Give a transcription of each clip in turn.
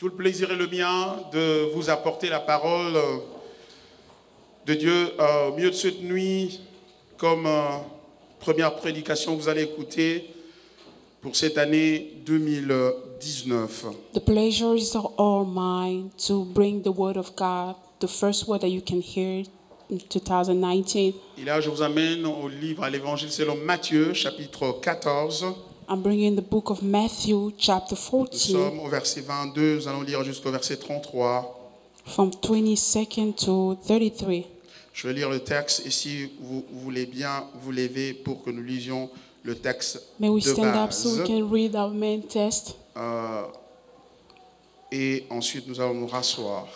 Tout le plaisir est le mien de vous apporter la parole de Dieu au milieu de cette nuit, comme première prédication que vous allez écouter pour cette année 2019. The pleasure is all mine to bring the word of God, the first word that you can hear in 2019. Et là, je vous amène au livre, à l'évangile selon Matthieu, chapitre 14. I'm bringing the book of Matthew, chapter Nous 14, sommes au verset 22, nous allons lire jusqu'au verset 33. from 22nd to 33. Je vais lire le texte et si vous voulez bien vous lever pour que nous lisions le texte May we de stand up so we base. can read our main text. Et ensuite nous allons nous rasseoir.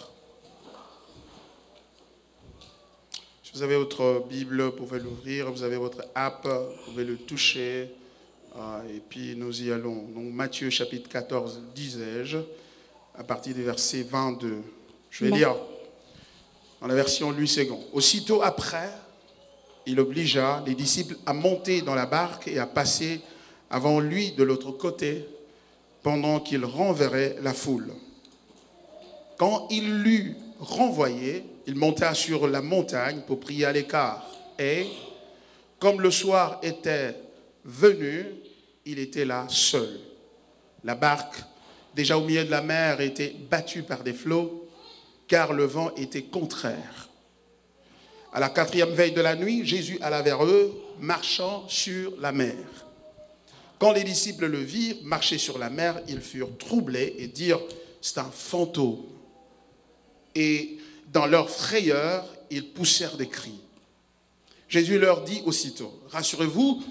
Si vous avez votre Bible, vous pouvez l'ouvrir. Vous avez votre app, vous pouvez le toucher. Et puis nous y allons. Donc Matthieu chapitre 14, disais-je, à partir du verset 22. Je vais lire dans la version Louis II. Aussitôt après, il obligea les disciples à monter dans la barque et à passer avant lui de l'autre côté, pendant qu'il renverrait la foule. Quand il l'eut renvoyé, il monta sur la montagne pour prier à l'écart. Et, comme le soir était venu, il était là seul. La barque, déjà au milieu de la mer, était battue par des flots, car le vent était contraire. À la 4e veille de la nuit, Jésus alla vers eux, marchant sur la mer. Quand les disciples le virent marcher sur la mer, ils furent troublés et dirent « c'est un fantôme ». Et dans leur frayeur, ils poussèrent des cris. Jésus leur dit aussitôt « rassurez-vous,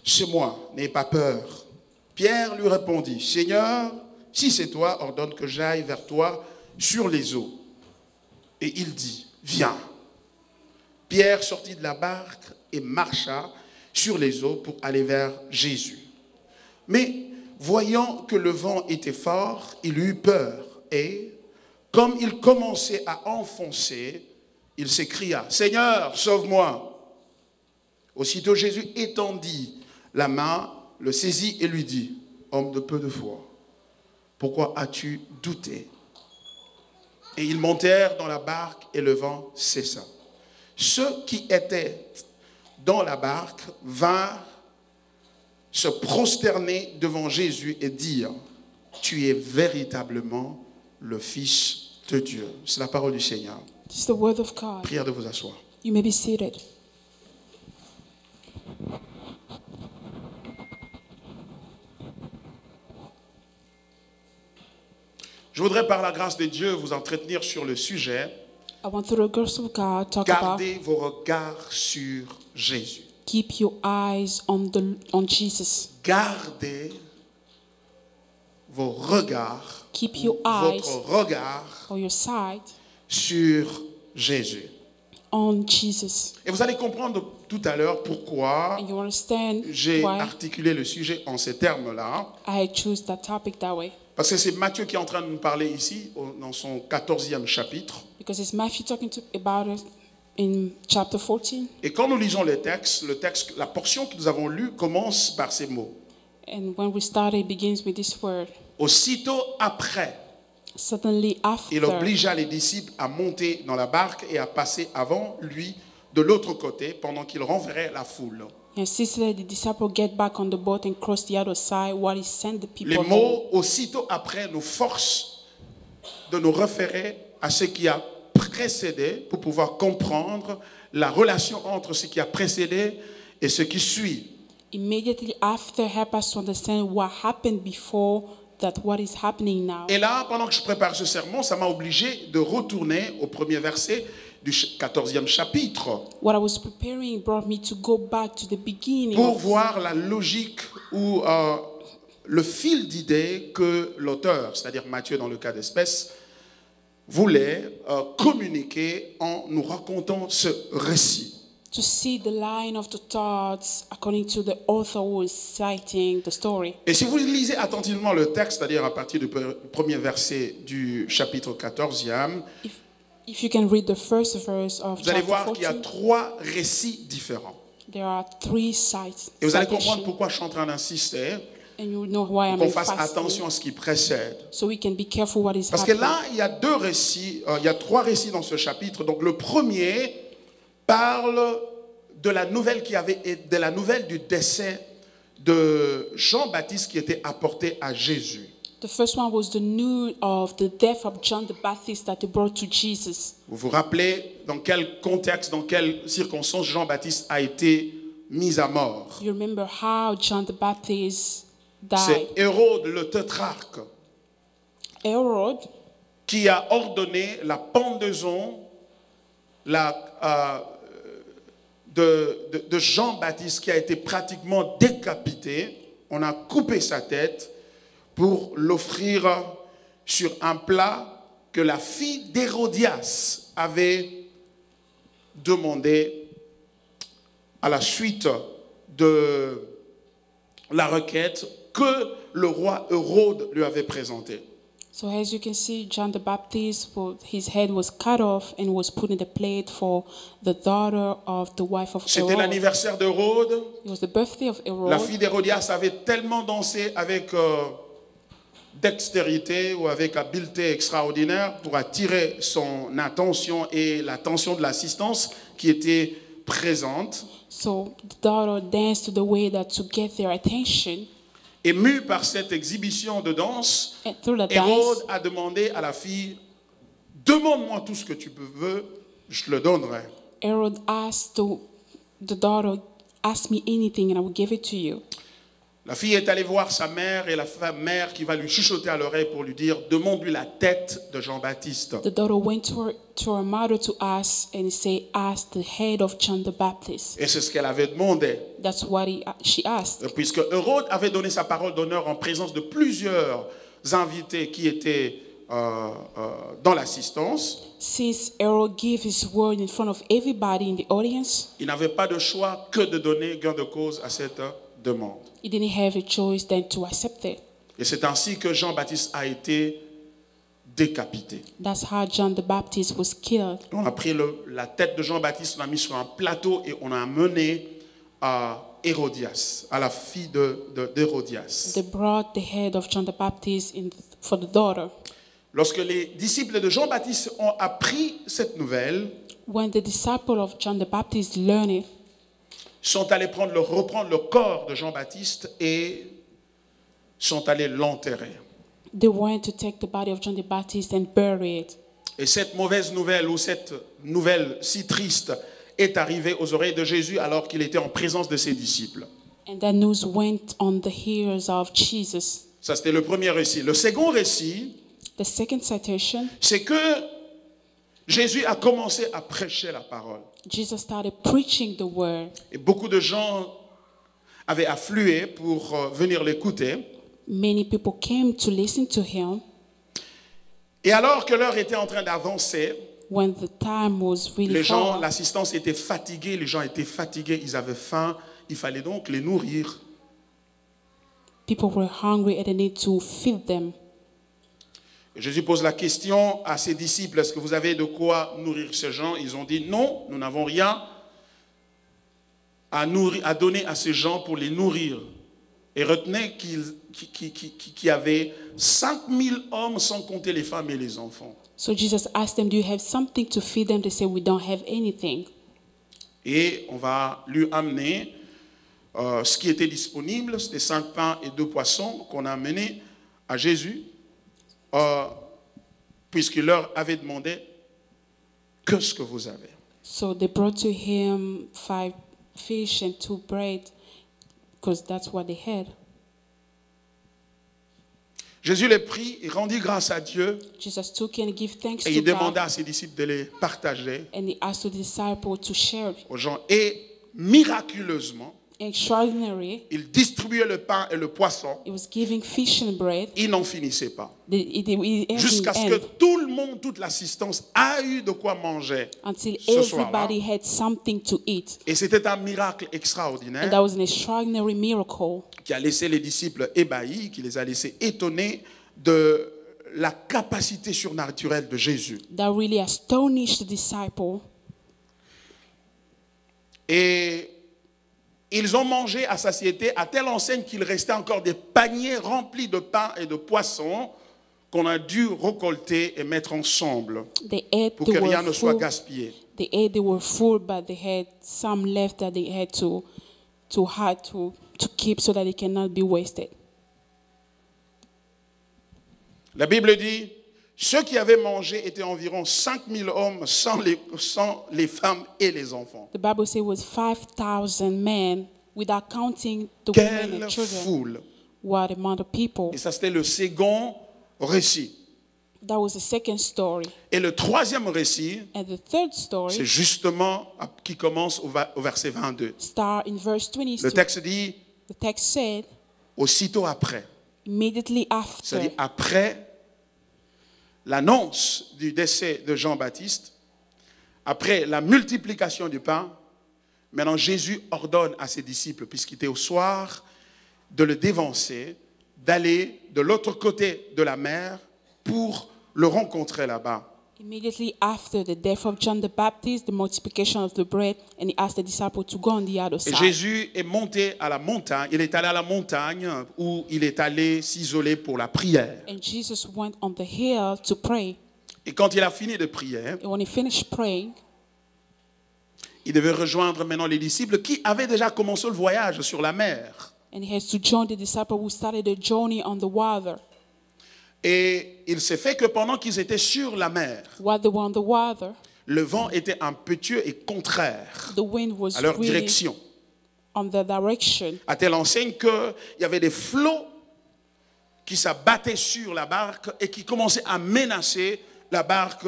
c'est moi, n'ayez pas peur ». Pierre lui répondit « Seigneur, si c'est toi, ordonne que j'aille vers toi sur les eaux ». Et il dit « viens ». Pierre sortit de la barque et marcha sur les eaux pour aller vers Jésus. Mais voyant que le vent était fort, il eut peur et, comme il commençait à enfoncer, il s'écria « Seigneur, sauve-moi !» Aussitôt Jésus étendit la main, le saisit et lui dit « Homme de peu de foi, pourquoi as-tu douté ?» Et ils montèrent dans la barque et le vent cessa. Ceux qui étaient dans la barque vinrent se prosterner devant Jésus et dire « Tu es véritablement le Fils de Dieu. » C'est la parole du Seigneur. This is the word of God. Prière de vous asseoir. You may be seated. Je voudrais par la grâce de Dieu vous entretenir sur le sujet I want through the grace of God talk about Gardez vos regards sur Jésus. keep your eyes on Jesus. Gardez vos regards, Keep your eyes votre regard or your sight sur Jésus. on Jesus. Et vous allez comprendre tout à l'heure pourquoi And you understand j'ai why articulé le sujet en ces termes-là. I choose that topic that way. Parce que c'est Matthieu qui est en train de nous parler ici, dans son 14e chapitre. Because it's Matthew talking about it in chapter 14. Et quand nous lisons le texte, la portion que nous avons lue commence par ces mots. And when we start, it begins with this word. Aussitôt après, Suddenly after, il obligea les disciples à monter dans la barque et à passer avant lui de l'autre côté pendant qu'il renverrait la foule. and insisted that the disciples get back on the boat and cross the other side while he sent the people Les home. mots aussitôt après nous forcent de nous référer à ce qui a précédé pour pouvoir comprendre la relation entre ce qui a précédé et ce qui suit. Immediately after, help us to understand what happened before that what is happening now. Et là, pendant que je prépare ce sermon, ça m'a obligé de retourner au premier verset du 14e chapitre What I was preparing brought me to go back to the beginning pour of voir la logique ou le fil d'idées que l'auteur, c'est-à-dire Matthieu dans le cas d'espèce, voulait communiquer en nous racontant ce récit. to see the line of the thoughts according to the author who is citing the story. Et si vous lisez attentivement le texte, c'est-à-dire à partir du premier verset du chapitre 14e, If you can read the first verse of vous allez chapter voir qu'il y a 14, 3 récits différents. there are 3 sides. Et vous allez comprendre pourquoi je suis en train d'insister. And you know why I'm Qu'on fasse fasting. attention à ce qui précède. So we can be careful what is Parce que happening. là, il y a deux récits, il y a trois récits dans ce chapitre. Donc le premier parle de la nouvelle du décès de Jean-Baptiste qui était apporté à Jésus. The first one was the news of the death of John the Baptist that they brought to Jesus. Vous vous rappelez dans quel contexte, dans quelles circonstances Jean-Baptiste a été mis à mort? You remember how John the Baptist C'est died? Hérode le tétrarque Herod qui a ordonné la pendaison de Jean-Baptiste qui a été pratiquement décapité. On a coupé sa tête pour l'offrir sur un plat que la fille d'Hérodias avait demandé à la suite de la requête que le roi Hérode lui avait présentée. So as you can see, John the Baptist, his head was cut off and was put in the plate for the daughter of the wife of C'était Herod. l'anniversaire d'Hérode. It was the birthday of La Herod. fille d'Hérodias avait tellement dansé avec dextérité ou avec habileté extraordinaire pour attirer son attention et l'attention de l'assistance qui était présente. So the daughter danced to the way that to get their attention. Ému par cette exhibition de danse, And through the Hérode dance, a demandé à la fille, demande-moi tout ce que tu veux, je te le donnerai. Herod asked the daughter, ask me anything and I will give it to you. La fille est allée voir sa mère et la mère qui va lui chuchoter à l'oreille pour lui dire, demande-lui la tête de Jean-Baptiste. The daughter went to her mother to ask and say, ask the head of John the Baptist. Et c'est ce qu'elle avait demandé. That's what she asked. Puisque Hérode avait donné sa parole d'honneur en présence de plusieurs invités qui étaient dans l'assistance, Since Herod gave his word in front of everybody in the audience, il n'avait pas de choix que de donner gain de cause à cette demande. he didn't have a choice than to accept it. Et c'est ainsi que Jean-Baptiste a été décapité. That's how John the Baptist was killed. On a pris la tête de Jean-Baptiste, on l'a mis sur un plateau et on a amené à Hérodias, à la fille d'Hérodias. They brought the head of John the Baptist for the daughter. Lorsque les disciples de Jean-Baptiste ont appris cette nouvelle, When the disciple of John the Baptist learned it, sont allés reprendre le corps de Jean-Baptiste et sont allés l'enterrer. they went to take the body of John the Baptist and bury it. Et cette mauvaise nouvelle ou cette nouvelle si triste est arrivée aux oreilles de Jésus alors qu'il était en présence de ses disciples. And that news went on the ears of Jesus. Ça, c'était le premier récit. Le second récit, The second citation, c'est que Jésus a commencé à prêcher la parole. Jesus started preaching the word. Et beaucoup de gens avaient afflué pour venir l'écouter. Many people came to listen to him. Et alors que l'heure était en train d'avancer, When the time was really les gens, far, l'assistance était fatiguée, les gens étaient fatigués, ils avaient faim, il fallait donc les nourrir. people were hungry and they need to feed them. Et Jésus pose la question à ses disciples, est-ce que vous avez de quoi nourrir ces gens? Ils ont dit non, nous n'avons rien à donner à ces gens pour les nourrir. Et retenez qu'il y avait 5000 hommes sans compter les femmes et les enfants. So Jesus asked them, do you have something to feed them? They said, we don't have anything. Et on va lui amener ce qui était disponible, c'était 5 pains et 2 poissons qu'on a amenés à Jésus, puisqu'il leur avait demandé qu'est-ce que vous avez. So they brought to him 5 fish and 2 bread, because that's what they had. Jésus les prit et rendit grâce à Dieu Jesus took and gave thanks et to il demanda God, à ses disciples de les partager and he asked the disciple to share it. aux gens. Et miraculeusement, Extraordinary, il distribuait le pain et le poisson. he was giving fish and bread. Il n'en finissait pas. Jusqu'à Jusqu'à ce que tout le monde, toute l'assistance a eu de quoi manger until ce soir-là. everybody had something to eat. Et c'était un miracle And extraordinaire that was an extraordinary miracle qui a laissé les disciples ébahis, qui les a laissés étonnés de la capacité surnaturelle de Jésus. that really astonished the disciple. Et ils ont mangé à satiété à telle enseigne qu'il restait encore des paniers remplis de pain et de poissons qu'on a dû récolter et mettre ensemble They ate, pour they que rien were ne soit full. gaspillé. They ate, they were full, but they had some left that they had to hide to keep so that it cannot be wasted. La Bible dit, ceux qui avaient mangé étaient environ 5000 hommes sans les femmes et les enfants. The Bible says it was 5,000 men, without counting the women Quelle and children. foule! What amount of people? Et ça, c'était le second récit. That was the second story. Et le troisième récit, And the third c'est story justement qui commence au verset 22. start in verse Le 22. texte dit, The text said, aussitôt après, immediately after, c'est-à-dire après l'annonce du décès de Jean-Baptiste, après la multiplication du pain, maintenant Jésus ordonne à ses disciples, puisqu'il était au soir, de le dévancer, d'aller de l'autre côté de la mer pour le rencontrer là-bas. immediately after the death of John the Baptist, the multiplication of the bread, and he asked the disciples to go on the other Et side. Jésus est monté à la montagne, il est allé à la montagne où il est allé s'isoler pour la prière. And Jesus went on the hill to pray. Et quand il a fini de prier, And when he finished praying, il devait rejoindre maintenant les disciples qui avaient déjà commencé le voyage sur la mer. and he has to join the disciples who started the journey on the water. Et il s'est fait que pendant qu'ils étaient sur la mer, While they were on the water, le vent était impétueux et contraire the wind was à leur really direction, on their direction. à telle enseigne qu'il y avait des flots qui s'abattaient sur la barque et qui commençaient à menacer la barque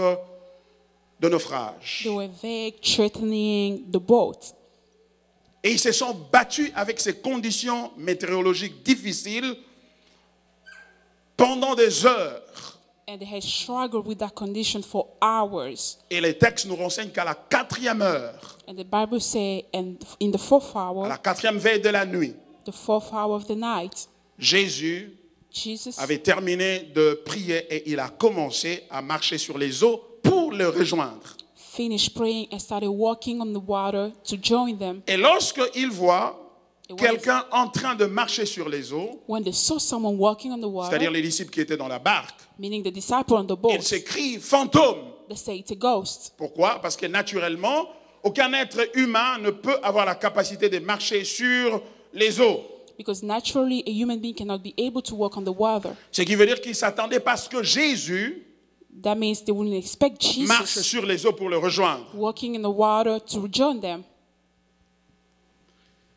de naufrage. They were vague, threatening the boat. Et ils se sont battus avec ces conditions météorologiques difficiles pendant des heures. And they had struggled with that condition for hours. Et les textes nous renseignent qu'à la 4e heure, And the Bible says, and in the fourth à hour, la 4e veille de la nuit, the fourth hour of the night, Jésus Jesus avait terminé de prier et il a commencé à marcher sur les eaux pour le rejoindre. finished praying and started walking on the water to join them. Et lorsqu'il voit quelqu'un en train de marcher sur les eaux, When they saw someone walking on the c'est-à-dire water, les disciples qui étaient dans la barque, meaning the disciple on the ils boat, s'écrient fantôme. they say it's a ghost. Pourquoi? Parce que naturellement, aucun être humain ne peut avoir la capacité de marcher sur les eaux. Because naturally, a human being cannot be able to walk on the water. Ce qui veut dire qu'ils s'attendaient parce que Jésus That means they wouldn't expect marche Jesus sur les eaux pour le rejoindre. walking in the water to join them.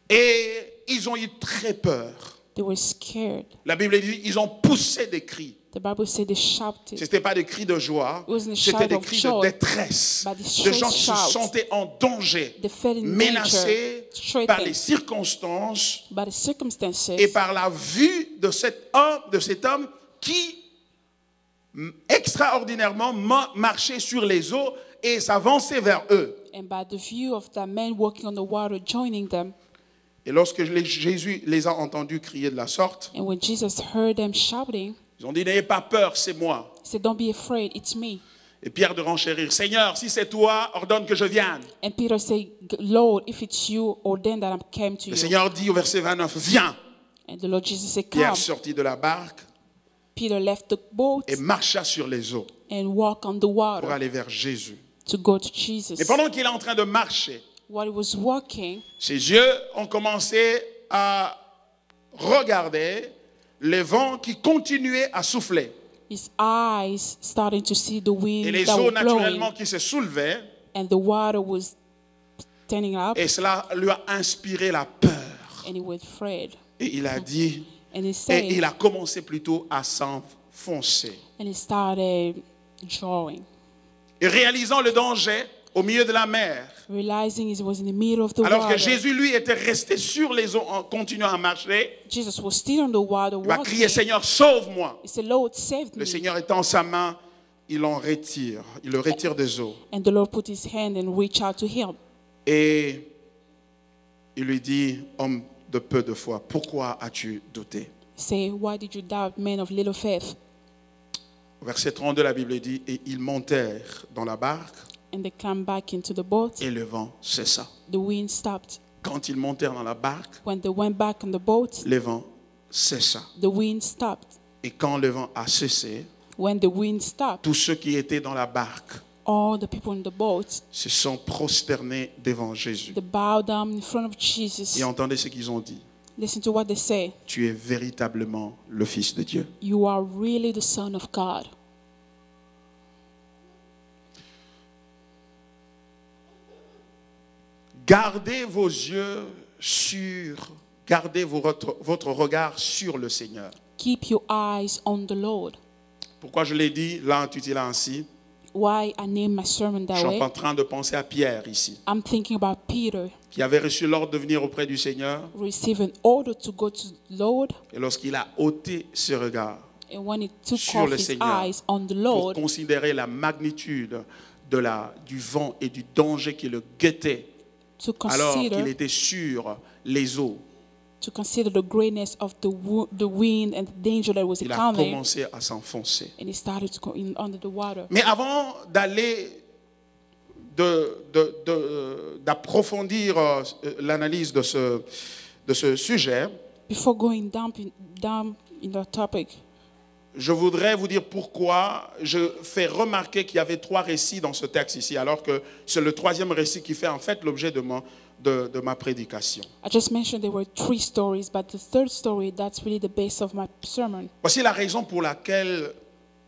Et ils ont eu très peur. They were scared. La Bible dit ils ont poussé des cris. The Bible said they shouted. Ce n'était pas des cris de joie, It wasn't a c'était shout des of cris de joy, détresse. but the De gens qui se shouts. sentaient en danger, They felt in menacés danger, threatened par les circonstances by the circumstances et par la vue de cet homme qui extraordinairement marchait sur les eaux et s'avançait vers eux. and by the view of that man walking on the water joining them. Et lorsque Jésus les a entendus crier de la sorte, And when Jesus heard them shouting, ils ont dit, n'ayez pas peur, c'est moi. he said, "Don't be afraid, it's me." Et Pierre de renchérir, Seigneur, si c'est toi, ordonne que je vienne. And Peter said, "Lord, if it's you, ordain that I came to Le you." Seigneur dit au verset 29, viens. And the Lord Jesus said, Pierre "Come." sortit de la barque Peter left the boat et marcha sur les eaux and walked on the pour water aller vers Jésus. to go to Jesus. Et pendant qu'il est en train de marcher, While he was walking, ses yeux ont commencé à regarder les vents qui continuaient à souffler. his eyes started to see the Et wind les that eaux was naturellement blowing, qui se soulevaient. and the water was standing up, Et cela lui a inspiré la peur. and he was afraid. Et il a dit, And he et said, il a commencé plutôt à s'enfoncer. and he started drawing, Et réalisant le danger au milieu de la mer, realizing he was in the middle of the alors que water. Jésus, lui, était resté sur les eaux en continuant à marcher, Jesus was still on the water il va walking. crier, Seigneur, sauve-moi. He said, "Lord, save Le me." Seigneur étend sa main, il en retire, il le retire des eaux. And the Lord put his hand and reached out to him. Et il lui dit, homme de peu de foi, pourquoi as-tu douté? Say, "Why did you doubt, man of little faith?" Au verset 32, la Bible dit, et ils montèrent dans la barque And they came back into the boat. et le vent cessa. The wind stopped. Quand ils montèrent dans la barque, When they went back on the boat, le vent cessa. the wind stopped. Et quand le vent a cessé, When the wind stopped, tous ceux qui étaient dans la barque all the people in the boat, se sont prosternés devant Jésus. they bowed down in front of Jesus. Et entendez ce qu'ils ont dit. Listen to what they say. Tu es véritablement le Fils de Dieu. You are really the Son of God. Gardez vos yeux gardez votre regard sur le Seigneur. Keep your eyes on the Lord. Pourquoi je l'ai dit, là, intitulé ainsi? Why I name my sermon Je that suis way? en train de penser à Pierre ici, I'm thinking about Peter qui avait reçu l'ordre de venir auprès du Seigneur. receiving an order to go to the Lord, Et lorsqu'il a ôté ses regards and when he took sur off le his Seigneur eyes on the pour Lord considérer la magnitude du vent et du danger qui le guettait, to alors qu'il consider était sur les eaux, the greatness of the wind and the danger that was il a coming, commencé à s'enfoncer. and he started to go in under the water. Mais avant d'aller d'approfondir l'analyse de ce sujet, Before going down in the topic, je voudrais vous dire pourquoi je fais remarquer qu'il y avait 3 récits dans ce texte ici, alors que c'est le 3e récit qui fait en fait l'objet de ma prédication. I just mentioned there were 3 stories, but the third story, that's really the base of my sermon. Voici la raison pour laquelle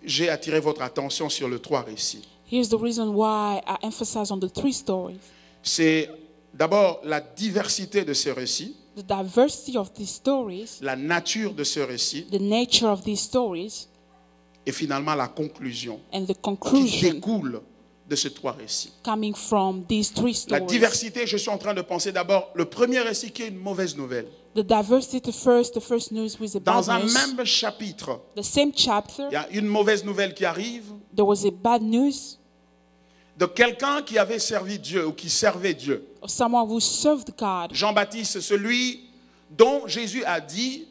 j'ai attiré votre attention sur les 3 récits. Here's the reason why I emphasize on the 3 stories. C'est d'abord la diversité de ces récits, The diversity of these stories, la nature de ce récit the nature of these stories, et finalement la conclusion and the qui conclusion découle de ces 3 récits. coming from these 3 La stories. diversité, je suis en train de penser d'abord le premier récit qui est une mauvaise nouvelle. The diversity, the first news was a bad Dans un news. même chapitre, The same chapter, il y a une mauvaise nouvelle qui arrive there was a bad news de quelqu'un qui avait servi Dieu ou qui servait Dieu. of someone who served God. Jean-Baptiste, celui dont Jésus a dit,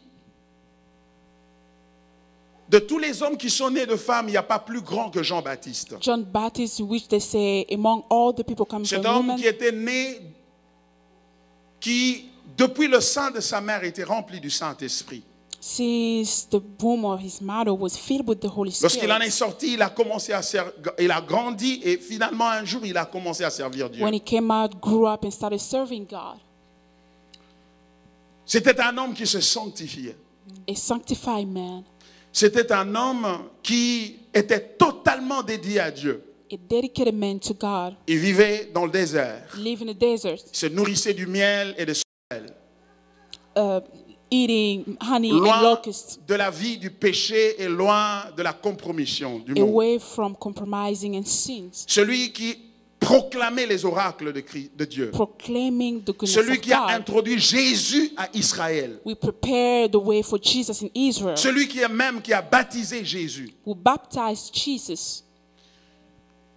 de tous les hommes qui sont nés de femmes, il n'y a pas plus grand que Jean-Baptiste. John Baptist, which they say among all the people coming Cet from homme women, qui était né, qui depuis le sein de sa mère était rempli du Saint-Esprit. since the womb of his mother was filled with the Holy Lorsqu'il en est Spirit. sorti, il a commencé à il a grandi et finalement un jour il a commencé à servir Dieu. When he came out, grew up and started serving God, C'était un homme qui se sanctifiait. a sanctified man, C'était un homme qui était totalement dédié à Dieu. a dedicated man to God, Il vivait dans le désert. lived in the desert, Il se nourrissait du miel et des sauterelles. eating honey and Loin locusts, de la vie du péché et loin de la compromission du monde. away from compromising and sins, Celui qui proclamait les oracles de Dieu. proclaiming the goodness Celui of qui a God. introduit Jésus à Israël. We prepare the way for Jesus in Israel, Celui qui a baptisé Jésus. who baptized Jesus,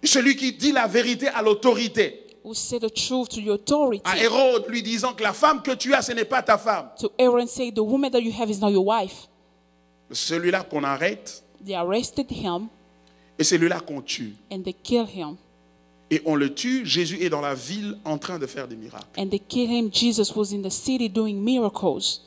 Celui qui dit la vérité à l'autorité. who said the truth to the authority. À Hérode lui disant que la femme que tu as, ce n'est pas ta femme. To Aaron say, the woman that you have is not your wife. Celui-là qu'on arrête They arrested him et celui-là qu'on tue. and they killed him. Et on le tue, Jésus est dans la ville en train de faire des miracles. And they killed him. Jesus was in the city doing miracles.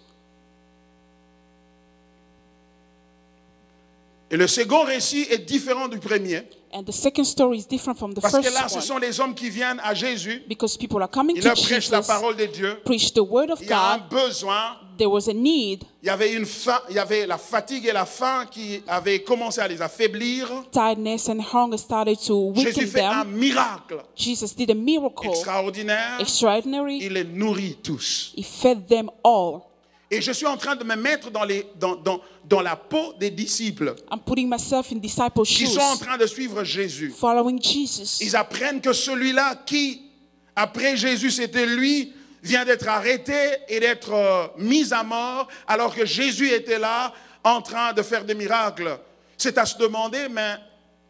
Et le second récit est différent du premier. And the second story is different from the Parce que first là, ce one. sont les hommes qui viennent à Jésus. Because people are coming Ils to leur prêchent la Jesus, parole de Dieu. preach the word of Il y a un God. besoin. There was a need, Il y avait la fatigue et la faim qui avaient commencé à les affaiblir. tiredness and hunger started to Jésus weaken fait un them. miracle Jesus did a miracle, extraordinaire. extraordinary. Il les nourrit tous. He fed them all. Et je suis en train de me mettre dans la peau des disciples I'm putting myself in disciple qui shoes, sont en train de suivre Jésus. following Jesus. Ils apprennent que celui-là qui, après Jésus, c'était lui, vient d'être arrêté et d'être mis à mort, alors que Jésus était là en train de faire des miracles. C'est à se demander, mais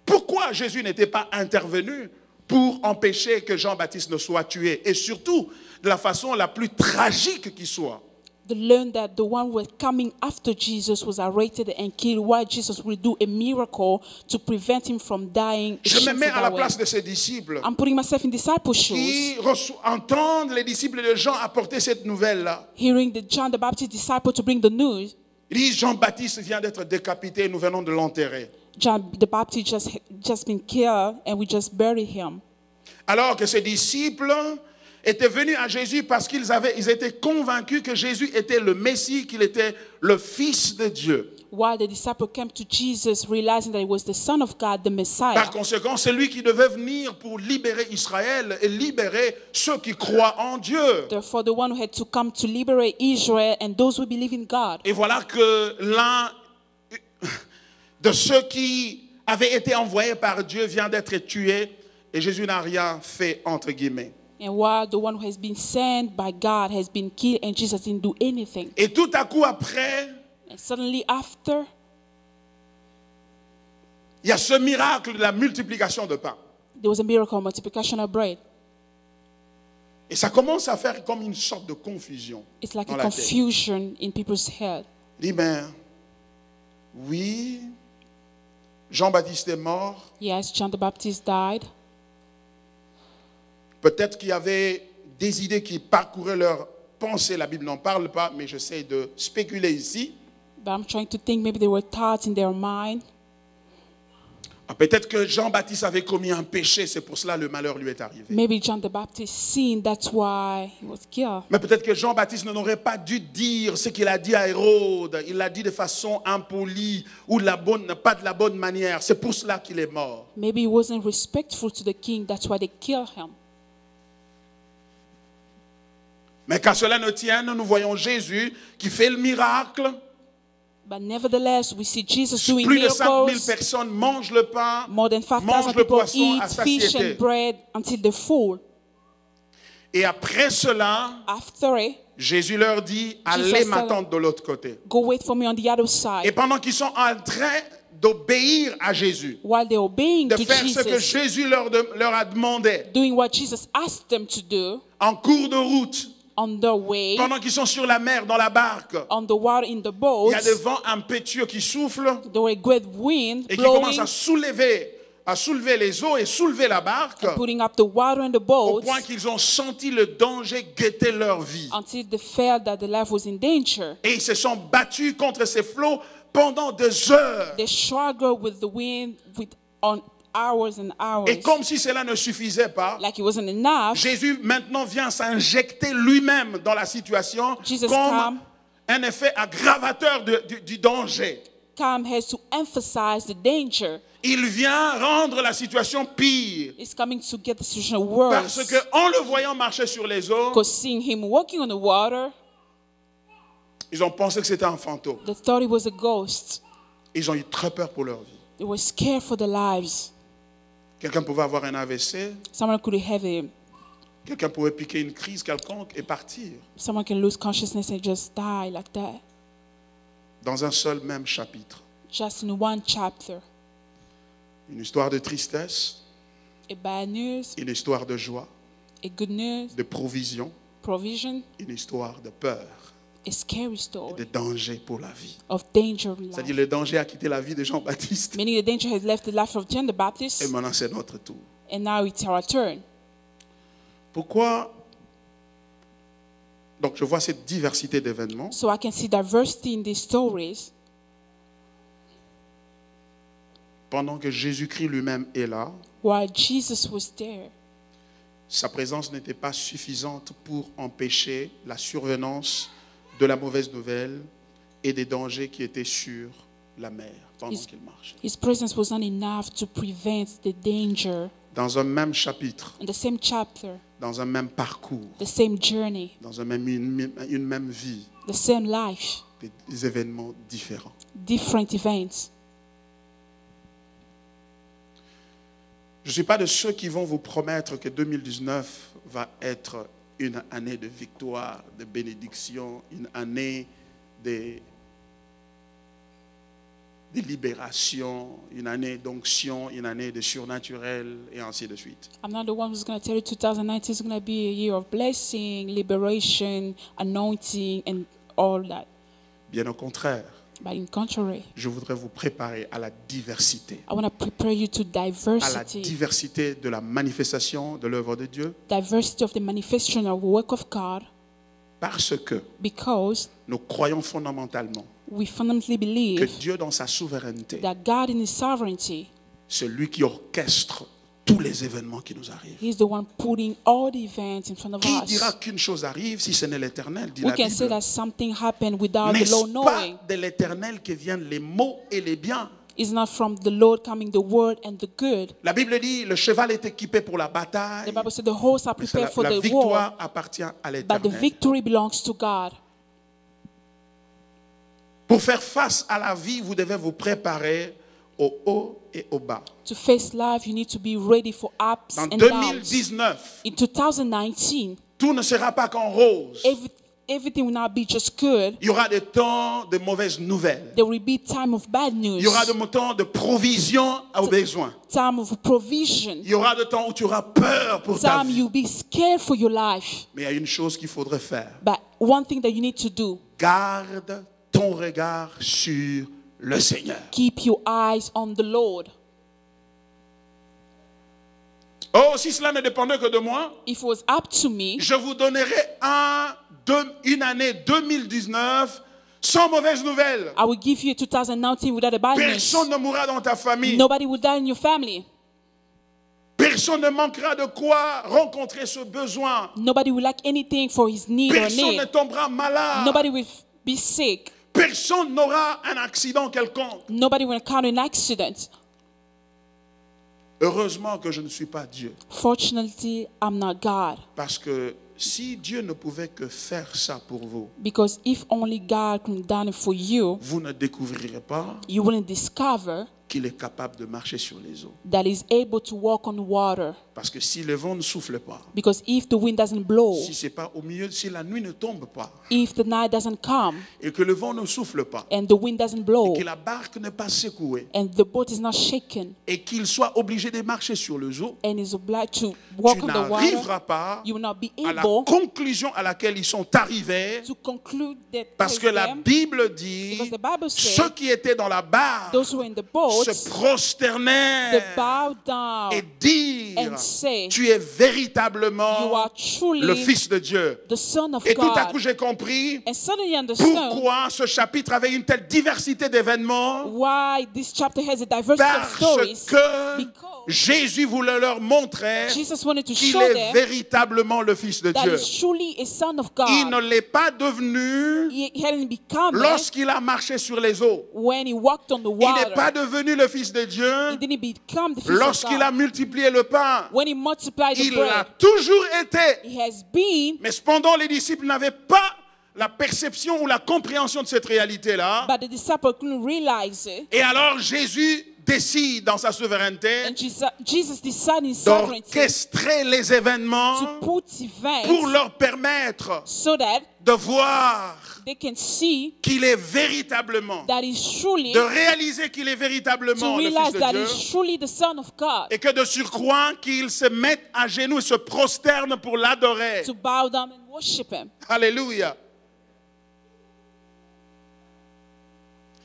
pourquoi Jésus n'était pas intervenu pour empêcher que Jean-Baptiste ne soit tué, et surtout de la façon la plus tragique qui soit. they learned that the one who was coming after Jesus was arrested and killed, while Jesus will do a miracle to prevent him from dying. Je me mets à la place de ces disciples I'm putting myself in disciple shoes, qui entendent les disciples de Jean apporter cette nouvelle-là. hearing the John the Baptist disciple to bring the news. Ils disent, Jean-Baptiste vient d'être décapité et nous venons de l'enterrer. John the Baptist just been killed and we just buried him. Alors que ces disciples étaient venus à Jésus parce qu'ils étaient convaincus que Jésus était le Messie, qu'il était le Fils de Dieu. While the disciple came to Jesus, realizing that he was the Son of God, the Messiah. Par conséquent, c'est lui qui devait venir pour libérer Israël et libérer ceux qui croient en Dieu. Therefore, the one who had to come to liberate Israel and those who believe in God. Et voilà que l'un de ceux qui avaient été envoyés par Dieu vient d'être tué et Jésus n'a rien fait, entre guillemets. And while the one who has been sent by God has been killed and Jesus didn't do anything. Et tout à coup après, And suddenly after, il y a ce miracle de la multiplication de pain. there was a miracle, multiplication of bread. Et ça commence à faire comme une sorte de confusion. It's like dans a la tête. confusion in people's head. Il dit, mais oui, Jean-Baptiste est mort. Yes, John the Baptist died. Peut-être qu'il y avait des idées qui parcouraient leur pensée. La Bible n'en parle pas, mais j'essaie de spéculer ici. But I'm trying to think maybe there were thoughts in their mind. Peut-être que Jean-Baptiste avait commis un péché, c'est pour cela le malheur lui est arrivé. Maybe John the Baptist sinned, that's why he was killed. Mais peut-être que Jean-Baptiste n'aurait pas dû dire ce qu'il a dit à Hérode. Il l'a dit de façon impolie ou pas de la bonne manière. C'est pour cela qu'il est mort. Maybe he wasn't respectful to the king, that's why they killed him. Mais qu'à cela ne tienne, nous voyons Jésus qui fait le miracle. But nevertheless, we see Jesus doing Plus de 5000 miracles. personnes mangent le pain, More than 5,000 mangent le people poisson eat à fish satiété. and bread until they're full. Et après cela, After it, Jésus leur dit, allez Jesus m'attendre de l'autre côté. go wait for me on the other Et side. pendant qu'ils sont en train d'obéir à Jésus, While they're obeying de to faire ce que Jesus, Jésus leur a demandé, doing what Jesus asked them to do en cours de route, on their way, pendant qu'ils sont sur la mer, dans la barque, on the water in the il boat, y a des vents impétueux qui soufflent there were great wind et qui commencent blowing, à soulever les eaux et soulever la barque, putting up the water in the au boat point qu'ils ont senti le danger guetter leur vie. until they felt that the life was in danger. Et ils se sont battus contre ces flots pendant 2 heures. They struggled with the wind on hours and hours. Et comme si cela ne suffisait pas, Like it wasn't enough, Jésus maintenant vient s'injecter lui-même dans la situation Jesus comme come. un effet aggravateur du danger. Come has to emphasize the danger. Il vient rendre la situation pire. It's coming to get the situation worse. Parce qu'en le voyant marcher sur les eaux, Because seeing him walking on the water, ils ont pensé que c'était un fantôme. they thought it was a ghost. Ils ont eu très peur pour leur vie. They were scared for their lives. Quelqu'un pouvait avoir un AVC, Someone could have quelqu'un pouvait piquer une crise quelconque et partir. someone can lose consciousness and just die like that. Dans un seul même chapitre. Just in one chapter. Une histoire de tristesse, A bad news, une histoire de joie, a good news, de provision, provision, une histoire de peur a scary et story de danger pour la vie. of danger in C'est-à-dire life. le danger a quitté la vie de Jean-Baptiste Meaning the danger has left the life of John the Baptist, et maintenant c'est notre tour. and now it's our turn. Pourquoi? Donc je vois cette diversité d'événements. So I can see diversity in these stories. Pendant que Jésus-Christ lui-même est là, While Jesus was there, sa présence n'était pas suffisante pour empêcher la survenance de la mauvaise nouvelle et des dangers qui étaient sur la mer pendant qu'il marchait. his presence was not enough to prevent the danger. Dans un même chapitre, In the same chapter, dans un même parcours, the same journey, dans une même vie, the same life, des événements différents. different events. Je ne suis pas de ceux qui vont vous promettre que 2019 va être une année de victoire, de bénédiction, une année de libération, une année d'onction, une année de surnaturel et ainsi de suite. I'm not the one who's going to tell you 2019 is going to be a year of blessing, liberation, anointing, and all that. Bien au contraire, But in contrary, je voudrais vous préparer à la diversité. I want to prepare you to À la diversity. diversité de la manifestation de l'œuvre de Dieu, Diversity of the manifestation of the work of God, parce que because nous croyons fondamentalement we fundamentally que believe Dieu, dans sa souveraineté, that God in His sovereignty, c'est lui qui orchestre tous les événements qui nous arrivent. He's the one putting all the events in front of Qui dira us. qu'une chose arrive si ce n'est l'Éternel, dit We la can say Bible. that something happened without the N'est-ce Lord pas knowing. de l'Éternel que viennent les maux et les biens? It's not from the Lord coming the word and the good. La Bible dit, le cheval est équipé pour la bataille, The Bible says the horse are mais prepared for la the war, victoire appartient à but the l'Éternel. victory belongs to God. Pour faire face à la vie, vous devez vous préparer au haut et au bas. To face life, you need to be ready for ups En and downs. 2019, In 2019, tout ne sera pas qu'en rose. everything will not be just good. Il y aura des temps de mauvaises nouvelles. There will be time of bad news, Il y aura des temps de provision aux besoins. time of provision, Il y aura des temps où tu auras peur pour ta time vie. you'll be scared for your life. Mais il y a une chose qu'il faudrait faire. But one thing that you need to do, Garde ton regard sur le Seigneur. keep your eyes on the Lord. Oh, si cela ne dépendait que de moi, If it was up to me, je vous donnerais une année 2019 sans mauvaises nouvelles. I will give you 2019 without a bad news. Personne ne mourra dans ta famille. Nobody will die in your family. Personne ne manquera de quoi rencontrer ce besoin. Nobody will lack anything for his need or Personne ne need. tombera malade. Nobody will be sick. Personne n'aura un accident quelconque. Nobody will encounter an accident. Heureusement que je ne suis pas Dieu. Fortunately, I'm not God. Parce que si Dieu ne pouvait que faire ça pour vous, Because if only God could have done it for you, vous ne découvrirez pas you wouldn't discover qu'il est capable de marcher sur les eaux. that He's able to walk on water. Parce que si le vent ne souffle pas, Because if the wind doesn't blow, si c'est pas au milieu, si la nuit ne tombe pas, if the night doesn't come, et que le vent ne souffle pas, and the wind doesn't blow, que la barque n'est pas secouée, and the boat is not shaken, et qu'il soit obligé de marcher sur les eaux, and is obliged to walk tu on the water, n'arriveras pas you will not be à la able conclusion à laquelle ils sont arrivés, to conclude that parce que la Bible dit, because the Bible says ceux qui étaient dans la barque those who were in the boat, se they prosternèrent bow down et dirent, and say, tu es you véritablement are truly le Fils de Dieu. the Son of Et tout à God. coup, j'ai compris And suddenly you understand pourquoi ce chapitre avait une telle diversité d'événements. why this chapter has a diversity of Parce stories. que Because Jésus voulait leur montrer Jesus wanted to qu'il show est them véritablement le Fils de that Dieu. he's truly a son of Il God. ne l'est pas devenu He hadn't become it lorsqu'il a marché sur les eaux. when he walked on the Il n'est pas water. devenu le Fils de Dieu He didn't become the Fils of lorsqu'il a God. multiplié le pain. When he multiplied the Il l'a bread, toujours été. he has been, Mais cependant, les disciples n'avaient pas la perception ou la compréhension de cette réalité-là. but the disciple couldn't realize it. Et alors Jésus décide dans sa souveraineté And Jesus decided in sovereignty d'orchestrer les événements to put events pour leur permettre so that de voir they can see qu'il est véritablement, that he's truly, de réaliser qu'il est to véritablement le Fils realize de that Dieu, he's truly the Son of God, et que de surcroît qu'ils se mettent à genoux et se prosternent pour l'adorer. to bow down and worship him. Alléluia.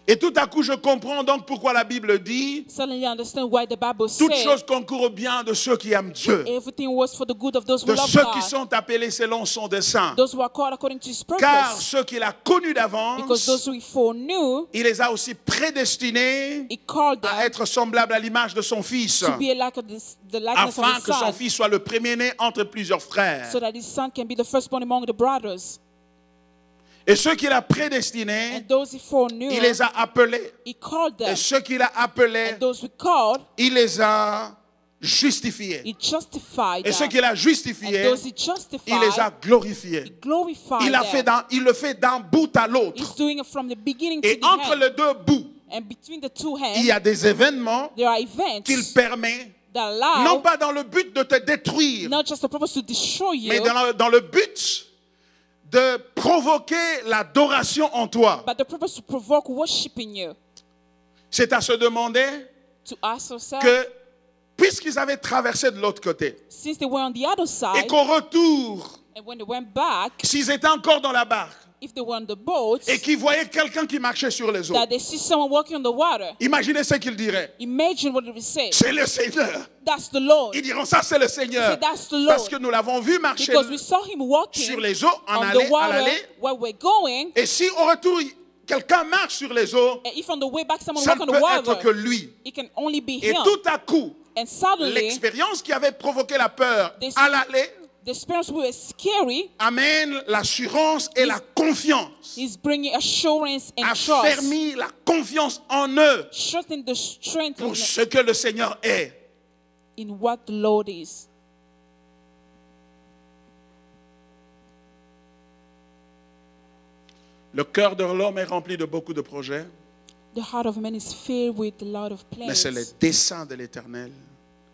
Et tout à coup, je comprends donc pourquoi la Bible dit Suddenly you understand why the Bible toutes says choses concourent au bien de ceux qui aiment Dieu, everything works for the good of those who de love ceux God, qui sont appelés selon son dessein. those who are called according to his Car purpose. ceux qu'il a connus Because those d'avance, who he foreknew, il les a aussi prédestinés he called à them être semblables à l'image de son Fils, to be like the likeness of afin his que son son, Fils soit le premier-né entre plusieurs frères. so that his son can be the firstborn among the brothers. Et ceux qu'il a prédestinés, And those he foreknew, il les a appelés. he called them. Et ceux qu'il a appelés, And those he called, il les a justifiés. he justified Et ceux them. qu'il a And justifiés, those he il les justified, a glorifiés. he glorified Il le fait d'un bout à l'autre. He's doing it from the beginning to Et the entre end. les deux bouts, And between the two il y hands, a des événements there are events qu'il permet, that non allow, pas dans le but de te détruire, not just the purpose to destroy mais you, dans le but de provoquer l'adoration en toi. but the purpose to provoke worship in you. C'est à se demander To ask ourselves, que, puisqu'ils avaient traversé de l'autre côté, since they were on the other et side, qu'au retour, and when they went back, s'ils étaient encore dans la barque, if they were on the boat, et qu'ils voyaient quelqu'un qui marchait sur les eaux, that they see someone walking on the water, imaginez ce qu'ils diraient. imagine what it would say. C'est le Seigneur. That's the Lord. Ils diront, ça c'est le Seigneur. Say, that's the Parce Lord. que nous l'avons vu marcher Because we saw him walking sur les eaux, en on aller, the à water l'aller. where we're going. Et si au retour, quelqu'un marche sur les eaux, And if on the way back someone ça walk ne on the peut être water, que lui. it can only be Et him. tout à coup, And suddenly, l'expérience qui avait provoqué la peur This- à l'aller the experience were scary. amène l'assurance et la confiance. He's bringing assurance and trust. Affermit la confiance en eux Strengthen the strength pour ce que le Seigneur est. in what the Lord is. Le cœur de l'homme est rempli de beaucoup de projets, The heart of man is filled with a lot of mais c'est les plans. desseins de l'Éternel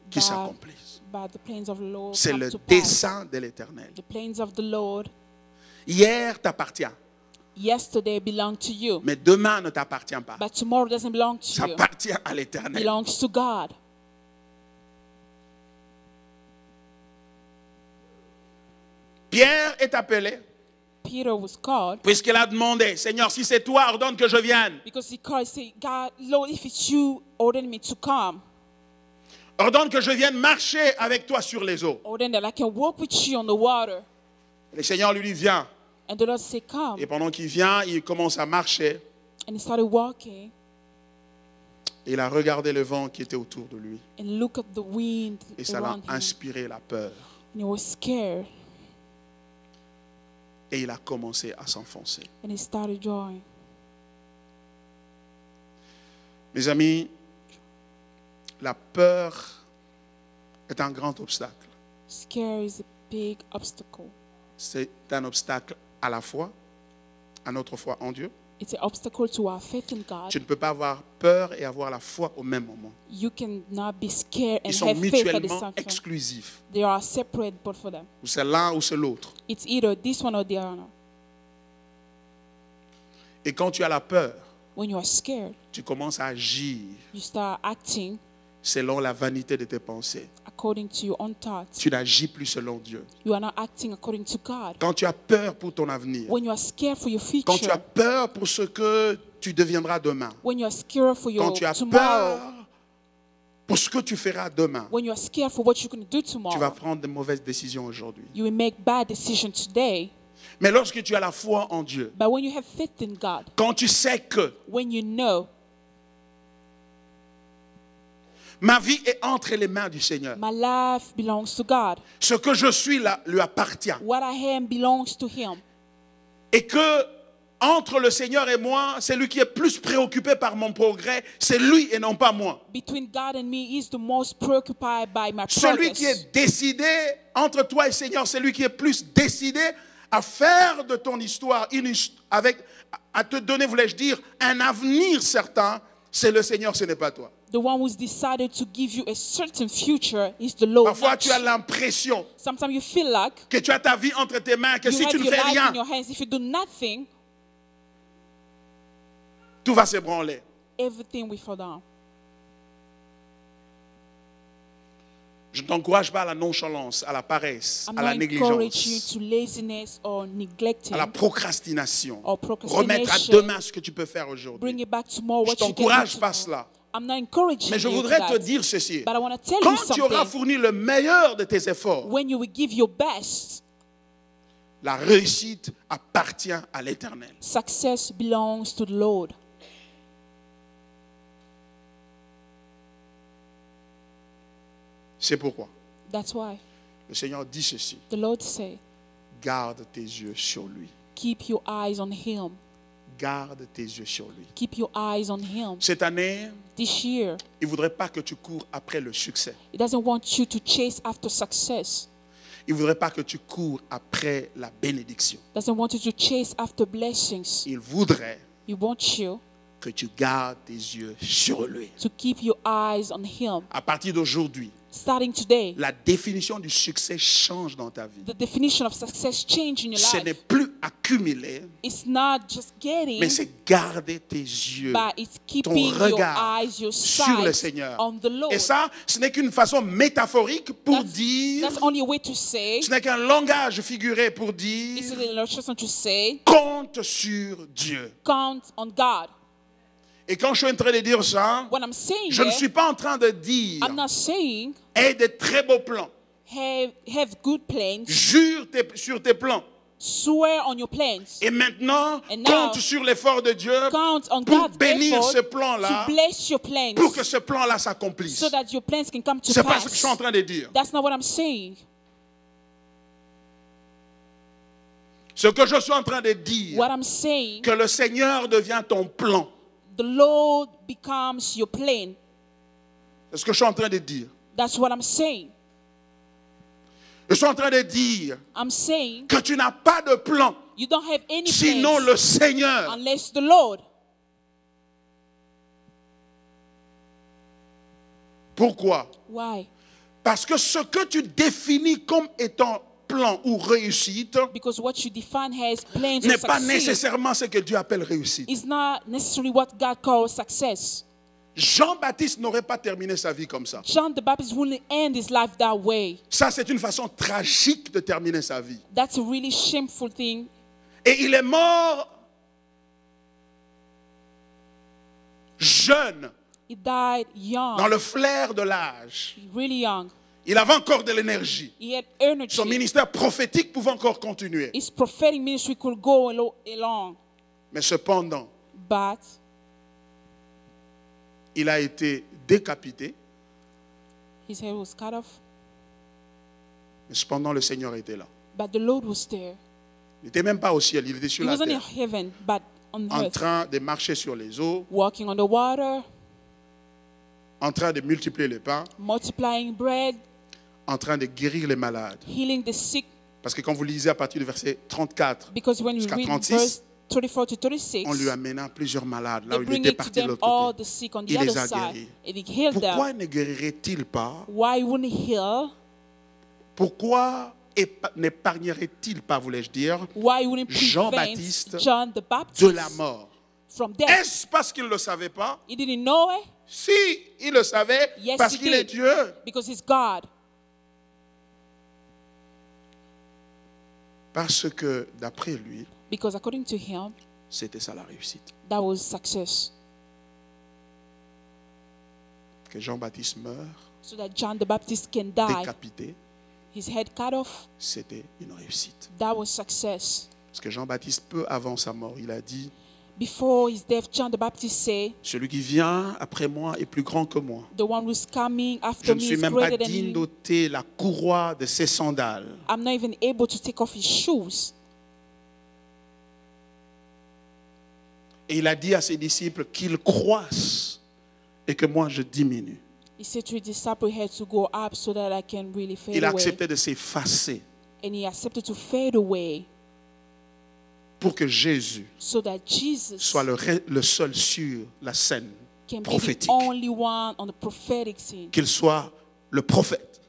qui s'accomplissent. But the plans of the Lord C'est come le to pass. dessein de l'Éternel. The plans of the Lord Hier t'appartient, yesterday belonged to you, mais demain ne t'appartient pas. but tomorrow doesn't belong to Ça you. appartient à l'Éternel. Belongs to God. Pierre est appelé Peter was called puisqu'il a demandé, Seigneur, si c'est toi, ordonne que je vienne. because he called and said, God, Lord, if it's you, order me to come. Ordonne que je vienne marcher avec toi sur les eaux. Order that I can walk with you on the water. Le Seigneur lui dit, viens. And the Lord said, come. Et pendant qu'il vient, il commence à marcher. And he started walking Et il a regardé le vent qui était autour de lui. and looked at the wind Et ça l'a around him. inspiré la peur. And he was scared. Et il a commencé à s'enfoncer. And he started drawing. Mes amis, la peur est un grand obstacle. Scare is a big obstacle. C'est un obstacle à la foi, à notre foi en Dieu. It's an obstacle to our faith in God. Tu ne peux pas avoir peur et avoir la foi au même moment. You cannot be scared and Ils sont have faith at the mutuellement same time. exclusifs. They are separate both for them. Ou c'est l'un ou c'est l'autre. It's either this one or the other. Et quand tu as la peur, When you are scared, tu commences à agir you start acting selon la vanité de tes pensées. according to your own thoughts. Tu n'agis plus selon Dieu. You are not acting according to God. Quand tu as peur pour ton avenir, When you are scared for your quand tu as future, peur pour ce que tu deviendras demain, when you are scared for quand your tu as tomorrow, peur pour ce que tu feras demain, when you are scared for what you're going to do tu vas tomorrow, prendre de mauvaises décisions aujourd'hui. you will make bad decisions today. Mais lorsque tu as la foi en Dieu, But when you have faith in God, quand tu sais que when you know ma vie est entre les mains du Seigneur, my life belongs to God, ce que je suis là lui appartient, what I am belongs to Him, et que entre le Seigneur et moi, celui qui est plus préoccupé par mon progrès, c'est lui et non pas moi. between God and me is the most preoccupied by my Celui qui progress. est décidé entre toi et Seigneur, celui qui est plus décidé à faire de ton histoire à te donner, voulais-je dire, un avenir certain, c'est le Seigneur, ce n'est pas toi. The one who's decided to give you a certain future is the Lord. Parfois, not tu as you. l'impression Sometimes you feel like que tu as ta vie entre tes mains, que you si have tu ne your fais life rien, in your hands. If you do nothing, tout va s'ébranler. everything will fall down. Je ne t'encourage pas à la nonchalance, à la paresse, I'm à la not encouraging you négligence, to laziness or neglecting à la procrastination. or Remettre à procrastination. demain ce que tu peux faire Bring aujourd'hui. it back tomorrow. Je What you can do t'encourage pas tomorrow. cela. I'm not encouraging Mais je you to voudrais te that. dire ceci. But I want to tell Quand you tu auras something. fourni le meilleur de tes efforts, When you will give your best, la réussite appartient à l'Éternel. success belongs to the Lord. C'est pourquoi That's why le Seigneur dit ceci. the Lord say, Garde tes yeux sur lui. keep your eyes on Him. Garde tes yeux sur lui. Keep your eyes on Him. Cette année, This year, il ne voudrait pas que tu cours après le succès. He doesn't want you to chase after success. Il ne voudrait pas que tu cours après la bénédiction. Doesn't want you to chase after blessings. Il voudrait He wants you que tu gardes tes yeux sur lui. to keep your eyes on Him. À partir d'aujourd'hui, Starting today, la définition du succès change dans ta vie. the definition of success change in your Ce life. n'est plus accumuler, It's not just getting, mais c'est garder tes yeux, but it's ton keeping your regard eyes, your sur le sight Seigneur. on the Lord. Et ça, ce n'est qu'une façon métaphorique pour dire, That's only a way to say. ce n'est qu'un langage figuré pour It's dire, an illustration to say, compte sur Dieu. count on God. Et quand je suis en train de dire ça, What I'm saying je ne here, suis pas en train de dire, I'm not saying aie des très beaux plans, have good plans, jure sur tes plans. swear on your plans, Et maintenant, And now, compte sur l'effort de Dieu count on pour God's bénir effort ce plan-là, to bless your plans, pour que ce plan-là s'accomplisse. so that your plans can come to C'est pas ce que je suis en pass. train de dire. That's not what I'm saying. Ce que je suis en train de dire, What I'm saying, que le Seigneur devient ton plan. the Lord becomes your plan. C'est ce que je suis en train de dire. That's what I'm saying. Je suis en train de dire I'm saying que tu n'as pas de plan, you don't have any sinon plans le Seigneur. unless the Lord. Pourquoi? Why? Parce que ce que tu définis comme étant plan ou réussite Because what you define as plans n'est or pas succeed nécessairement ce que Dieu appelle réussite. is not necessarily what God calls success. Jean-Baptiste n'aurait pas terminé sa vie comme ça. John the Baptist wouldn't end his life that way. Ça, c'est une façon tragique de terminer sa vie. That's a really shameful thing. Et il est mort jeune, He died young, dans le flair de l'âge. really young. Il avait encore de l'énergie. He had energy. Son ministère prophétique pouvait encore continuer. His prophetic ministry could go along. Mais cependant, But il a été décapité. his head was cut off. Mais cependant, le Seigneur était là. But the Lord was there. Il n'était même pas au ciel, il était He sur la wasn't in terre, heaven, but on en earth. train de marcher sur les eaux, Walking on the water, en train de multiplier les pains, multiplying bread, en train de guérir les malades. healing the sick. Parce que quand vous lisez à partir du verset 34 Because when you jusqu'à read 36, verse 34 to 36, on lui amena plusieurs malades là they où il bring était it to parti de them l'autre all côté. the sick on the Il les other a side. guéris. And he healed Pourquoi them. ne guérirait-il pas? Why wouldn't he heal? Pourquoi n'épargnerait-il pas, voulais-je dire, Why wouldn't he prevent Jean-Baptiste John the Baptist de la mort? from death? Est-ce parce qu'il ne le savait pas? He didn't know it Si, il le savait, Yes, parce he qu'il did. est Dieu. because he's God. Parce que, d'après lui, Because according to him, c'était ça la réussite. that was success. Que Jean-Baptiste meure, So that John the Baptist can die, décapité, his head cut off, c'était une réussite. that was success. Parce que Jean-Baptiste, peu avant sa mort, il a dit, Before his death, John the Baptist said, celui qui vient après moi est plus grand que moi. the one who's coming Je after ne me suis is même pas greater than digne me. d'ôter la courroie de ses sandales. I'm not even able to take off his shoes. Et il a dit à ses disciples qu'ils croissent et que moi je diminue. He said to his disciple, he had to go up so that I can really fade Il a away. accepté de s'effacer And he accepted to fade away pour que Jésus so that Jesus soit le seul sur la scène can be the prophétique. only one on the prophetic scene. Qu'il soit le prophète,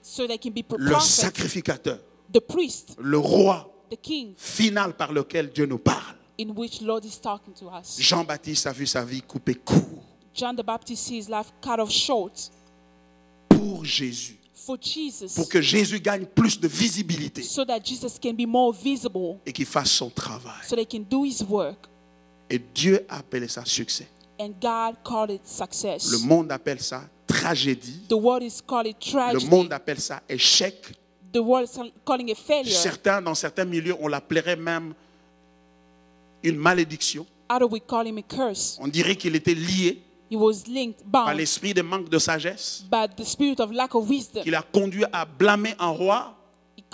So that he can be le prophet, sacrificateur, the priest, le roi the king, final par lequel Dieu nous parle. in which Lord is talking to us. Jean-Baptiste a vu sa vie coupée court John the Baptist sees his life cut off short pour Jésus, for Jesus, pour que Jésus gagne plus de visibilité so that Jesus can be more visible, et qu'il fasse son travail. so they can do his work. Et Dieu a appelé ça succès. And God called it success. Le monde appelle ça tragédie. The world is calling it Le tragedy. monde appelle ça échec. The world is calling it failure. Certains, dans certains milieux, on l'appellerait même une malédiction. Others we call him a curse. On dirait qu'il était lié He was linked, par bound l'esprit de manque de sagesse by the spirit of lack of wisdom. qui l'a conduit à blâmer un roi It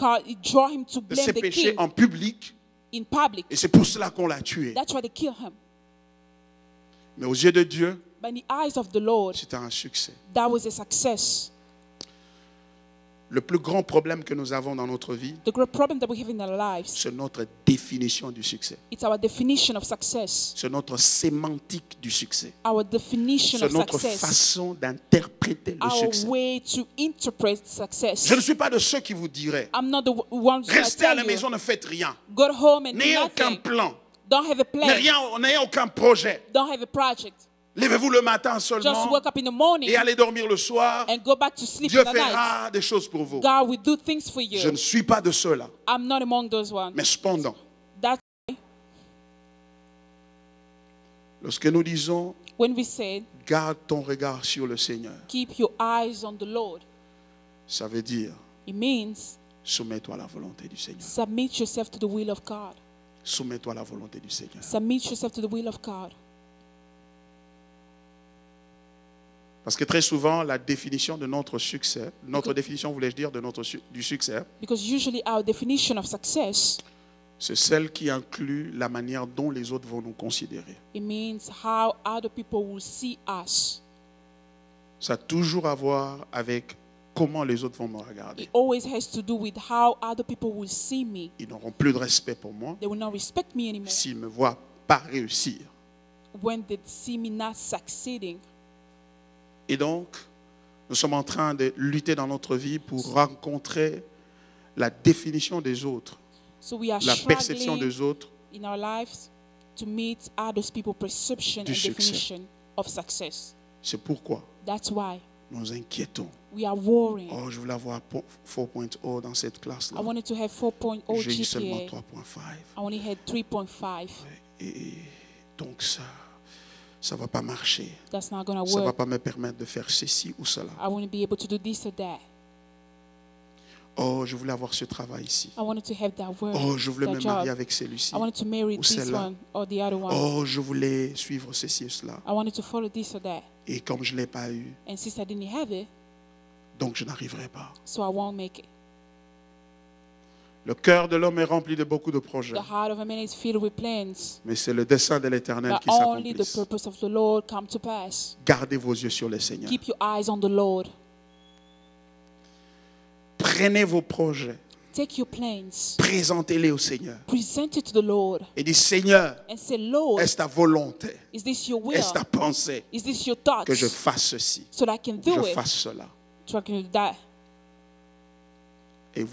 draw him to de blame ses the péchés king en public. in public. Et c'est pour cela qu'on l'a tué. That's why they kill him. Mais aux yeux de Dieu, But in the eyes of the Lord, c'était un succès. that was a success. Le plus grand problème que nous avons dans notre vie, The great problem that we have in our lives, c'est notre définition du succès. it's our definition of success. C'est notre sémantique du succccès. Our definition C'est of notre success. façon d'interpréter le Our succès. way to interpret success. Je ne suis pas de ceux qui vous diraient, I'm not the one who restez à tell la you, maison, ne faites rien. go home and do N'ayez aucun nothing. plan. Don't have a plan. N'ayez aucun projet. Don't have a project. Levez-vous le matin Just seulement wake up in the morning et allez dormir le soir. and go back to sleep Dieu in the night. fera des choses pour vous. God will do things for Je you. ne suis pas de ceux-là. I'm not among those ones. Mais cependant, That's lorsque nous disons when we say, garde ton regard sur le Seigneur, keep your eyes on the Lord. ça veut dire It means soumets-toi à la volonté du Seigneur. submit yourself to the will of God. Soumets-toi à la volonté du Seigneur. Submit yourself to the will of God. Parce que très souvent, la définition de notre succès, notre définition, voulais-je dire, du succès, Because usually our definition of success, c'est celle qui inclut la manière dont les autres vont nous considérer. it means how other people will see us. Ça a toujours à voir avec comment les autres vont me regarder. It always has to do with how other people will see me. Ils n'auront plus de respect pour moi They will not respect me anymore s'ils ne me voient pas réussir. when they see me not succeeding. Et donc, nous sommes en train de lutter dans notre vie pour rencontrer la définition des autres, So we are la perception struggling des autres in our lives to meet others people's perception Du and succès. definition of success. C'est pourquoi That's why nous nous inquiétons. we are worrying. Oh, je voulais avoir 4.0 dans cette classe-là. I wanted to have 4.0 J'ai eu seulement GPA. 3.5. I only had 3.5. Et donc ça ne va pas marcher. That's not going to Ça ne va work. pas me permettre de faire ceci ou cela. I won't be able to do this or that. Oh, je voulais avoir ce travail ici. I wanted to have that work, Oh, je voulais that me job. marier avec celui-ci. I wanted to marry ou this celle-là. one or the other one. Oh, je voulais suivre ceci et cela. I wanted to follow this or that. Et comme je ne l'ai pas eu, And since I didn't have it, donc je n'arriverai pas. so I won't make it. Le cœur de l'homme est rempli de beaucoup de projets. The heart of a man is filled with plans, Mais c'est le dessein de l'Éternel but qui only the s'accomplisse. purpose of the Lord come to pass. Gardez vos yeux sur le Seigneur. Keep your eyes on the Lord. Prenez vos projets, Take your plans, présentez-les au Seigneur. present it to the Lord, Et dis, Seigneur, and say, Lord, est-ce ta volonté, is this your will? est-ce ta pensée Is this your thoughts? que je fasse ceci, So that I can que do je it, fasse cela? so I can do that. Et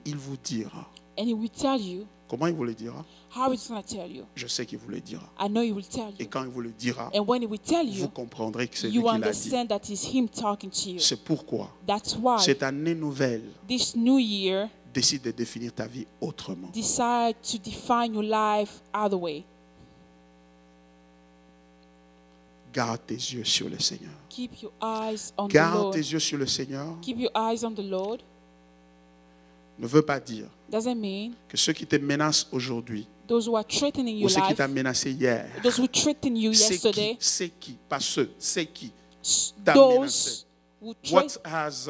il vous dira. And he will tell you. Comment il vous le dira? How he's going to tell you? Je sais qu'il vous le dira. I know he will tell Et you. quand il vous le dira, And when he will tell vous you, comprendrez que c'est lui you qui l'a dit. understand that it's him talking to you. C'est pourquoi That's why cette année nouvelle, this new year, décide de définir ta vie autrement. decide to define your life other way. Garde tes yeux sur le Seigneur. Keep your eyes on the Garde Lord. tes yeux sur le Seigneur Keep your eyes on the Lord. ne veut pas dire Doesn't mean que ceux qui te menacent aujourd'hui those who are threatening ou your ceux qui life, t'ont menacé hier, those who threatened you yesterday, c'est qui, pas ceux, c'est qui t'a menacé. those who What has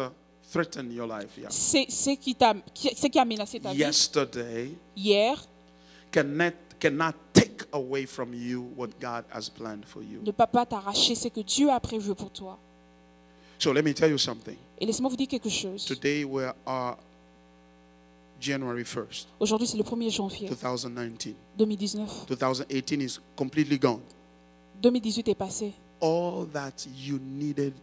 threatened your life? Yeah. c'est qui a menacé ta vie Yesterday hier cannot take away from you what God has planned for you. ne peut pas t'arracher ce que Dieu a prévu pour toi. So let me tell you something. Et laisse-moi vous dire quelque chose. Today we are January 1st, Aujourd'hui, c'est le 1er janvier 2019. 2019. 2018 is completely gone. 2018 est passé. All that you needed,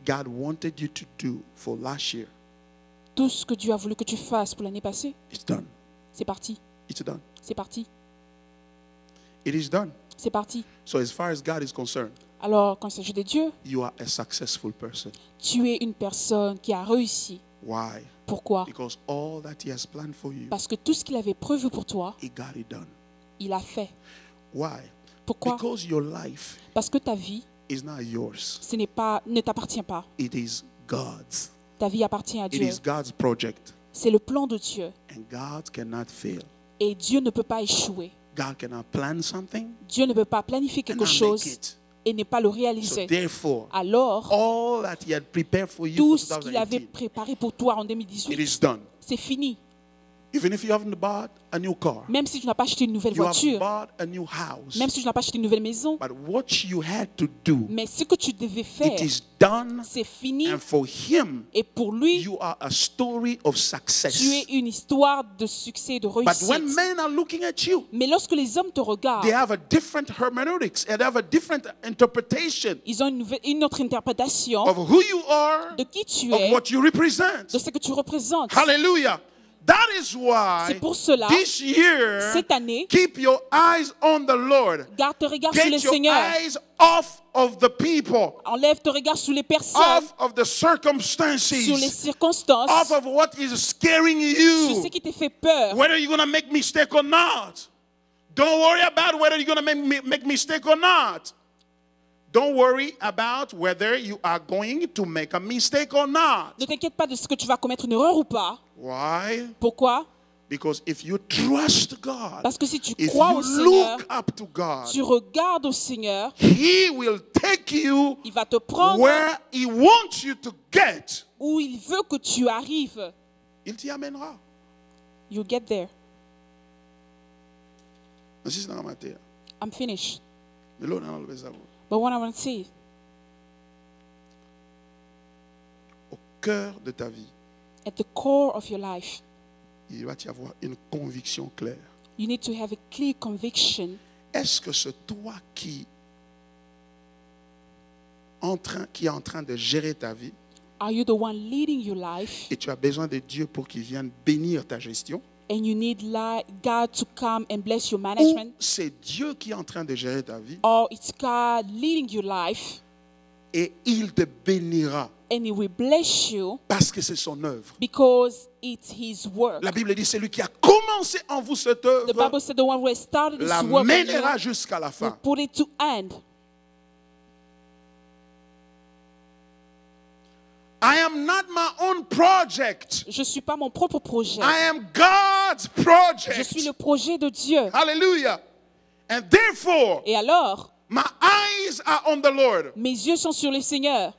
God wanted you to do for last year, Tout ce que Dieu a voulu que tu fasses pour l'année passée, it's done. c'est parti. It's done. C'est parti. It is done. C'est parti. So as far as God is concerned, Alors, quand il s'agit de Dieu, you are a successful person. tu es une personne qui a réussi. Why? Pourquoi? Because all that He has planned for you, Parce que tout ce qu'il avait prévu pour toi, He got it done. il a fait. Why? Pourquoi? Because your life Parce que ta vie, is not yours. ne t'appartient pas. It is God's. Ta vie appartient à It Dieu. is God's project. C'est le plan de Dieu. And God cannot fail. Et Dieu ne peut pas échouer. God cannot plan something Dieu ne peut pas planifier and quelque not make chose it. et ne pas le So réaliser. therefore, Alors, all that He had prepared for you tout for ce qu'il avait 2018, préparé pour toi en it 2018, is done. c'est fini. Even if you haven't bought a new car, Même si tu n'as pas acheté une nouvelle you have voiture, bought a new house, même si tu n'as pas acheté une nouvelle maison, but what you had to do, mais ce que tu devais faire, it is done, c'est fini. and for him, Et pour lui, you are a story of tu success. es une histoire de succès, de But réussite. when men are looking at you, Mais lorsque les hommes te they regardent, have a different hermeneutics and they have a different interpretation ils ont une autre interprétation of who you are, de qui tu of es, what you represent. de ce que tu représentes. Hallelujah. That is why C'est pour cela, this year, cette année, keep your eyes on the Lord. garde tes regards sur le Get your Seigneur. eyes off of the people, Enlève tes regards sur les personnes, off of the sur les circumstances, circonstances, off of what is scaring sur ce you. qui te fait peur. Whether you're going to make mistake or not. Don't worry about whether you're going to make mistake or not. Don't worry about whether you are going to make a mistake or not. Ne t'inquiète pas de ce que tu vas commettre une erreur ou pas. Why? Pourquoi? Because if you trust God, Parce que si tu if crois you au Seigneur, look up to God, tu regardes au Seigneur, He will take you il va te prendre where He wants you to get. où il veut que tu arrives. Il t'y amènera. You get there. Nasi sina matea. I'm finished. Nilo na nalobeza vous. But what I want to say, Au cœur de ta vie, at the core of your life, il va y avoir une conviction claire. you need to have a clear conviction. Est-ce que c'est toi qui est en train de gérer ta vie Are you the one leading your life et tu as besoin de Dieu pour qu'il vienne bénir ta gestion? and you need God to come and bless your Ou management? c'est Dieu qui est en train de gérer ta vie Or it's God leading your life et il te bénira and He will bless you parce que c'est son œuvre. because it's His work. La Bible dit, c'est lui qui a commencé en vous cette The œuvre, Bible said the one who has started la this work in mènera you jusqu'à la will fin. put it to end. I am not my own project. Je ne suis pas mon propre projet. I am God's Je project. suis le projet de Dieu. Hallelujah. And therefore, Et alors, my eyes are on the Lord. mes yeux sont sur le Seigneur.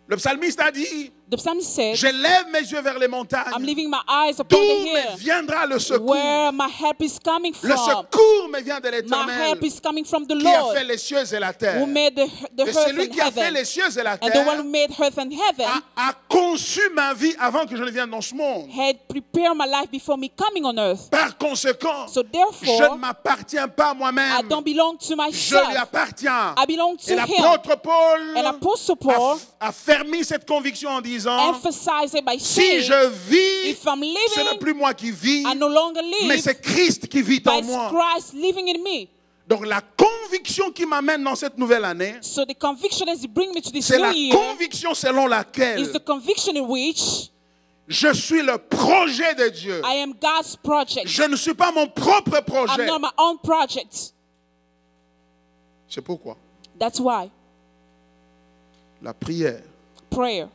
Le psalmiste a dit, The psalmist said, je lève mes yeux vers les I'm montagnes. leaving my eyes upon D'où the me hill, viendra le secours? where my help is coming Le from. secours me vient de My l'Éternel help is coming from the qui a Lord, fait les cieux et la terre. who made the Et earth celui and qui a fait heaven. les cieux et la And the one terre who made earth and heaven a conçu ma vie avant que je ne vienne dans ce monde. had prepared my life before me coming on earth. Par conséquent, So je therefore, ne m'appartiens pas I moi-même. don't belong to Je lui myself. appartiens. I belong Et to Him. l'apôtre Paul And Apostle Paul a fermé cette conviction en disant, emphasized it by si saying, je vis, if I'm ce n'est living, plus moi qui vis, I no longer mais live, c'est Christ qui vit but en it's moi. Christ living in me. Donc la conviction qui m'amène dans cette nouvelle année, So the conviction as you bring me to this c'est new la year conviction selon laquelle is the conviction in which je suis le projet de Dieu. I am God's project. Je ne suis pas mon propre I'm projet. not my own project. C'est pourquoi That's why la prière, prayer,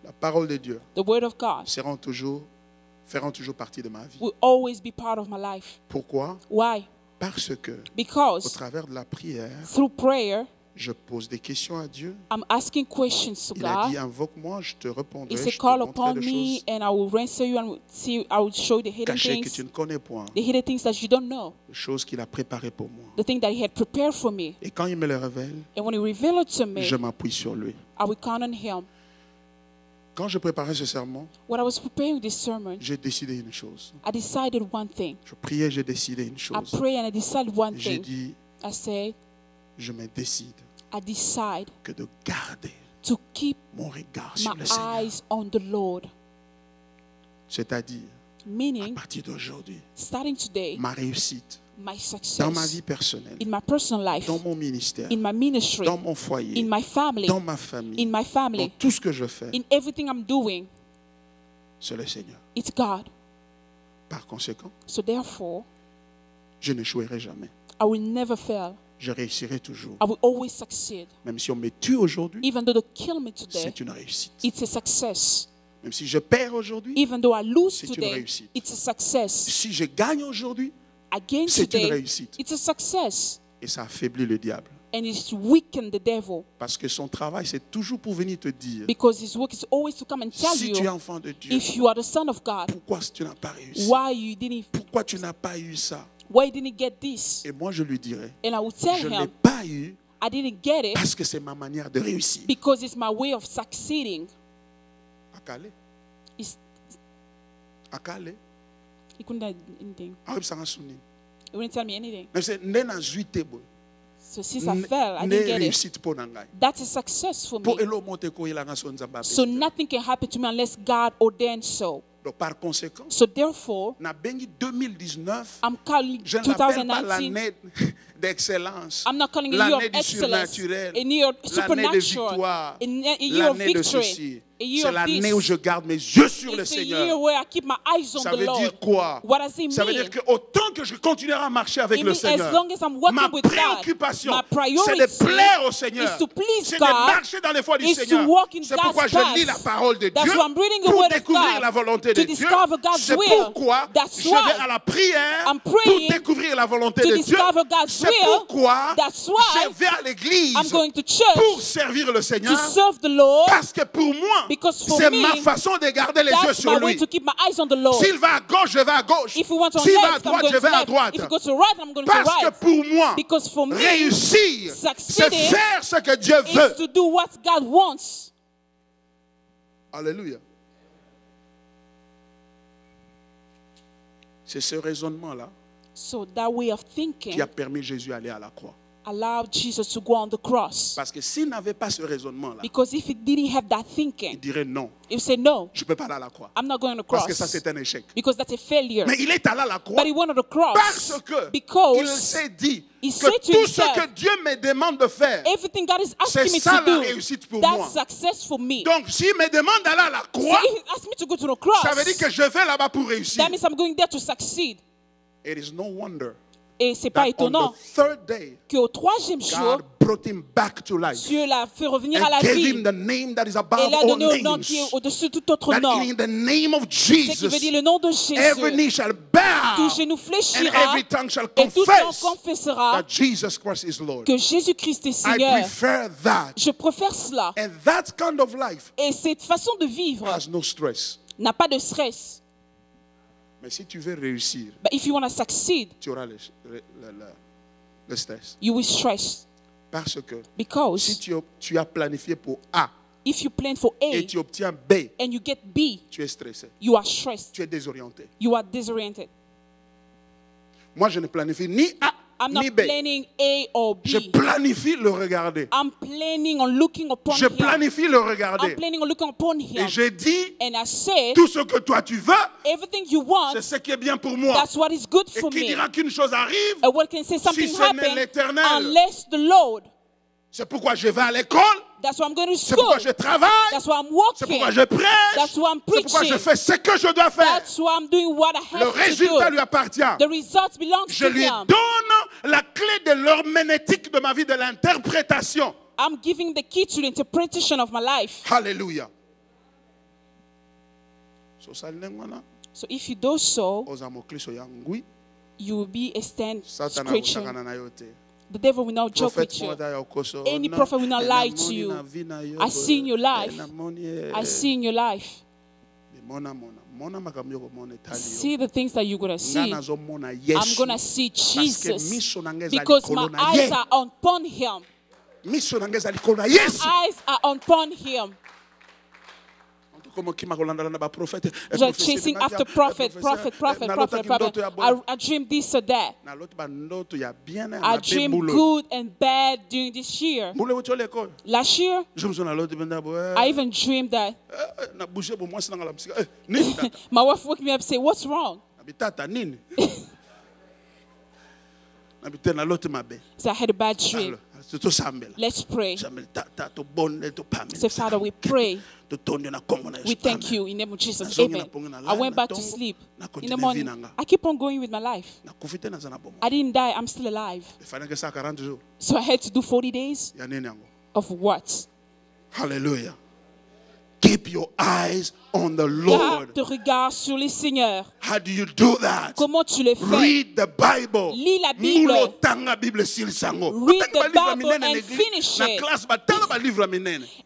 la parole de Dieu the word of God, feront toujours partie de ma vie. will always be part of my life. Pourquoi? Why? Parce que au Because travers de la prière, through prayer, je pose des questions à Dieu. I'm asking questions to Il a dit, God. invoque-moi, je te répondrai, He je said, te call montrerai upon des me choses and I will answer you and I will show you the hidden cachées que tu things, ne connais point, the hidden things that you don't know, des choses qu'il a préparées pour moi. the thing that He had prepared for me. Et quand il me les révèle, And when He revealed it to me, je m'appuie sur lui. I will count on Him. Quand je préparais ce sermon, When I was preparing this sermon, j'ai décidé une chose. I decided one thing. Je priais, j'ai décidé une I chose. pray and I decided one J'ai thing. dit, I said, je me décide I decide que de garder to keep mon regard sur my le Seigneur. eyes on the Lord. C'est-à-dire, à Meaning, partir d'aujourd'hui, starting today, ma réussite my dans ma vie success personnelle, in my personal life, dans mon ministère, in my ministry, dans mon foyer, in my family, dans ma famille, in my dans family, tout ce que je fais, in everything I'm doing, c'est le Seigneur. it's God. Par conséquent, So therefore, je n'échouerai jamais. I will never fail. Je réussirai toujours. I will always succeed. Même si on me tue aujourd'hui, Even though they kill me today, c'est une réussite. it's a success. Même si je perds aujourd'hui, Even though I lose c'est une today, réussite. it's a success. si je gagne aujourd'hui, I gain c'est une today, réussite. it's a success. Et ça affaiblit le diable. And it's weakened the devil. Parce que son travail, c'est toujours pour venir te dire, Because his work is always to come and tell si tu es you, enfant de Dieu, if you are the son of God, pourquoi tu n'as pas réussi? why you didn't, Pourquoi tu n'as pas eu ça? why you didn't get this? Et moi, je lui dirais, And I will tell je ne l'ai him, pas eu I didn't get it parce que c'est ma manière de réussir. because it's my way of succeeding. À Calais. It's, À Calais. he couldn't do anything. Ah, ça m'a sonné. He wouldn't tell me anything. Mais c'est né dans 8 boy. So since I fell, I Né didn't get it. réussite pour nangai. That's a success for Pour me. elo monte ko ila nga son zamba. So nothing can happen to me unless God ordained so. Donc par conséquent, So therefore, na bengi 2019, I'm calling je ne l'appelle pas 2019. l'année d'excellence, I'm not calling a year l'année of du excellence, surnaturel, a year of l'année de supernatural, victoire, a year of l'année de victory, ceci. a year C'est of l'année this. où je garde mes yeux sur le It's a year Seigneur. where I keep my eyes on Ça the veut Lord. dire quoi? What does it Ça veut mean? dire que autant que je continuerai à marcher avec It le means Seigneur, as long as I'm working ma with God, préoccupation, my c'est de priority plaire au Seigneur, is to please c'est God, de marcher dans les voies du is to Seigneur. walk in C'est God's pourquoi je lis path. la parole de That's Dieu why I'm reading the pour word of découvrir God, la volonté to de Dieu. discover God's C'est will. pourquoi That's je why vais à la prière I'm pour praying découvrir la volonté to de Dieu. discover God's C'est will. pourquoi That's why je vais à l'église I'm going to church pour servir le to Seigneur. serve the Lord. Parce que pour moi, Because for c'est me, ma façon de garder les yeux That's sur my way lui. to keep my eyes on the Lord. S'il va à gauche, je vais à gauche. If you want to S'il va à left, I'm droite, going je to vais à left. droite. If you go to right, I'm going to Parce que right. pour moi, Because for me, réussir, c'est succeeding faire ce que Dieu is veut. to do what God wants. Alléluia. C'est ce raisonnement-là So that way of qui thinking a permis Jésus d'aller à la croix. allowed Jesus to go on the cross. Parce que s'il n'avait pas ce raisonnement-là, Because if he didn't have that il thinking, dirait non, he would say, no, je ne peux pas aller à la croix. I'm not going to Parce cross. que ça, c'est un échec. Because that's a failure. Mais il est allé à la croix But he wanted to cross. parce que il Because s'est dit he que said to tout ce himself, que Dieu me demande de faire, everything God is c'est asking me ça to la do, réussite pour moi. that's success for me. Donc, s'il me demande d'aller à la So croix, if he asks me to go to the cross, ça veut dire que je vais là-bas pour réussir. that means I'm going there to succeed. It is no wonder Et c'est pas that on étonnant the third day, qu'au troisième jour, God brought him back to life Dieu l'a fait revenir à and la gave vie. him the name that is Et above l'a all donné au nom names. qui est au-dessus de tout autre That nom. in the name of Ce qui veut Jesus, dire le nom de every Jésus. knee shall bow Tout genou and fléchira every tongue shall et toute langue confess confessera that Jesus Christ is Lord. que Jésus-Christ est I Seigneur. prefer that. Je préfère cela. And that kind of life Et cette façon de vivre has no stress. n'a pas de stress. Mais si tu veux réussir, But if you want to succeed, tu auras le stress. you will stress. Parce que si Because tu as planifié pour A if you plan for A et tu obtiens B, and you get B, tu es stressé. you are stressed. Tu es désorienté. You are disoriented. Moi, je ne planifie ni A I'm not ni B. planning A or Je B. planifie le regarder. I'm planning on looking upon Je him. planifie le I'm regarder. planning on looking upon Et him. je dis, And I said, tout ce que toi tu veux, everything you want, c'est ce qui est bien pour moi. that's what is good Et for qui me. dira qu'une chose arrive, And what can say something ce n'est happen l'Éternel. unless the Lord. c'est pourquoi je vais à l'école, That's why I'm going to c'est school. pourquoi je travaille, That's why I'm c'est working. pourquoi je prêche, That's why I'm c'est pourquoi preaching. je fais ce que je dois faire. That's why I'm doing what I Le have to résultat lui do. appartient. The results belong Je to lui him. donne la clé de l'herméneutique de ma vie, de l'interprétation. I'm giving the key to the interpretation of my life. Alléluia. So if you do so, Satan you will be a stand scratching. akosakana na yo te. The devil will not joke with Prophète you. moda ya okoso. Any prophet will not lie to you. I see in your life. I see in your life. See the things that you're going to see. I'm going to see Jesus because my eyes are upon him. My eyes are upon him. You're chasing after prophet. I dream this or that. I dream good and bad during this year. Last year, I even dreamed that my wife woke me up and said, "What's wrong?" So I had a bad dream. Let's pray. Say, Father, we pray. We thank you in the name of Jesus. Amen. I went back to sleep. In the morning, I keep on going with my life. I didn't die. I'm still alive. So I had to do 40 days of what? Hallelujah. Qui Keep your eyes on the Lord. Garde tes regards sur le Seigneur. How do you do that? Comment tu le fais? Read the Bible. Lis la Bible. Read the Bible and finish it.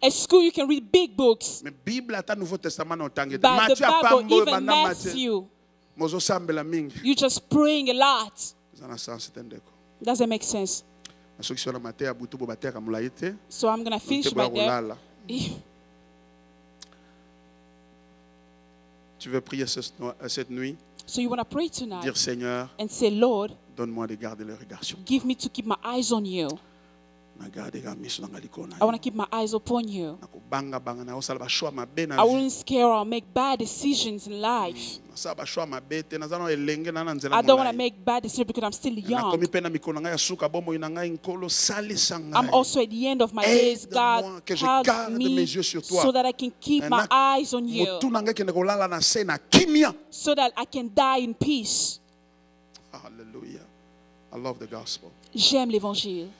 At school you can read big books. But the Bible, even Matthew, you're just praying a lot. Doesn't make sense. So I'm going to finish by there. Tu veux prier cette nuit? So you want to pray tonight? Dire Seigneur, and say, Lord, donne-moi de garder le regard sur toi. Give me to keep my eyes on you. I want to keep my eyes upon you. I wouldn't scare or make bad decisions in life. I don't want to make bad decisions because I'm still young. I'm also at the end of my days. God, help me so that I can keep my eyes on you, so that I can die in peace. Hallelujah. I love the gospel. J'aime l'évangile.